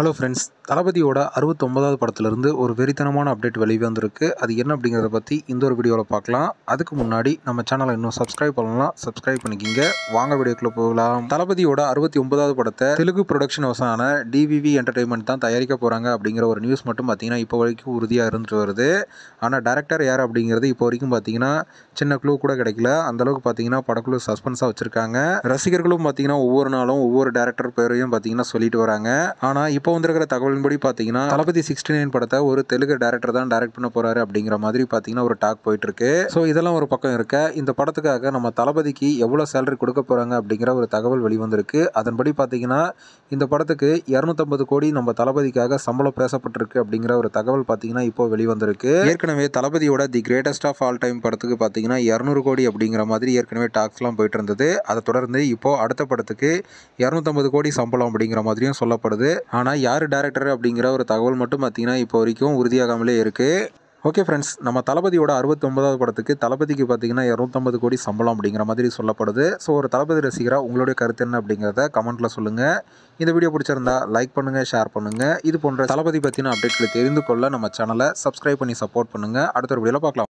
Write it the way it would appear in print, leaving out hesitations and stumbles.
Hello friends, தளபதியோட 69வது படத்துலேருந்து ஒரு வெறித்தனமான அப்டேட் வெளிவந்திருக்கு. அது என்ன அப்படிங்கிறத பற்றி இந்த ஒரு வீடியோவில் பார்க்கலாம். அதுக்கு முன்னாடி நம்ம சேனலை இன்னும் சப்ஸ்கிரைப் பண்ணலாம், சப்ஸ்கிரைப் பண்ணிக்கிங்க. வாங்க வீடியோக்குள்ளே போகலாம். தளபதியோட 69வது படத்தை தெலுங்கு ப்ரொடக்ஷன் ஹவுஸான டிவிவி என்டர்டைன்மெண்ட் தான் தயாரிக்க போகிறாங்க அப்படிங்கிற ஒரு நியூஸ் மட்டும் பார்த்தீங்கன்னா இப்போ வரைக்கும் உறுதியாக இருந்துட்டு வருது. ஆனால் டேரக்டர் யார் அப்படிங்கிறது இப்போ வரைக்கும் பார்த்தீங்கன்னா சின்ன க்ளூ கூட கிடைக்கல. அந்தளவுக்கு பார்த்தீங்கன்னா படக்குழு சஸ்பென்ஸாக வச்சுருக்காங்க. ரசிகர்களும் பார்த்தீங்கன்னா ஒவ்வொரு நாளும் ஒவ்வொரு டேரக்டர் பேரையும் பார்த்தீங்கன்னா சொல்லிட்டு வராங்க. ஆனால் இப்போ வந்திருக்கிற தகவலின்படி பார்த்தீங்கன்னா தளபதி 69 படத்தை ஒரு தெலுங்கு டேரக்டர் தான் டைரக்ட் பண்ண போறாரு அப்படிங்கிற மாதிரி பார்த்தீங்கன்னா ஒரு டாக் போயிட்டு இருக்கு. ஸோ இதெல்லாம் ஒரு பக்கம் இருக்க, இந்த படத்துக்காக நம்ம தளபதிக்கு எவ்வளோ சேலரி கொடுக்க போறாங்க அப்படிங்கிற ஒரு தகவல் வெளிவந்திருக்கு. அதன்படி பார்த்தீங்கன்னா இந்த படத்துக்கு 250 கோடி நம்ம தளபதிக்காக சம்பளம் பேசப்பட்டிருக்கு அப்படிங்கிற ஒரு தகவல் பார்த்தீங்கன்னா இப்போ வெளிவந்திருக்கு. ஏற்கனவே தளபதியோட the greatest of all time படத்துக்கு பார்த்தீங்கன்னா 200 கோடி அப்படிங்கிற மாதிரி ஏற்கனவே டாக்ஸ்லாம் போயிட்டு இருந்தது. அதை தொடர்ந்து இப்போ அடுத்த படத்துக்கு 250 கோடி சம்பளம் அப்படிங்கிற மாதிரியும் சொல்லப்படுது. ஆனால் யார் டேரக்டர் அப்படிங்கிற ஒரு தகவல் மட்டும் பார்த்தீங்கன்னா இப்போ வரைக்கும் உறுதியாகாமலே இருக்குது. ஓகே ஃப்ரெண்ட்ஸ், நம்ம தளபதியோட 69வது படத்துக்கு தளபதிக்கு பார்த்தீங்கன்னா 250 கோடி சம்பளம் அப்படிங்கிற மாதிரி சொல்லப்படுது. ஸோ ஒரு தளபதி ரசிகராக உங்களுடைய கருத்து என்ன அப்படிங்கிறத கமெண்ட்டில் சொல்லுங்கள். இந்த வீடியோ பிடிச்சிருந்தா லைக் பண்ணுங்கள், ஷேர் பண்ணுங்கள். இது போன்ற தளபதி பற்றின அப்டேட்களை தெரிந்து கொள்ள நம்ம சேனலை சப்ஸ்கிரைப் பண்ணி சப்போர்ட் பண்ணுங்கள். அடுத்த ஒரு வீடியோவில் பார்க்கலாம்.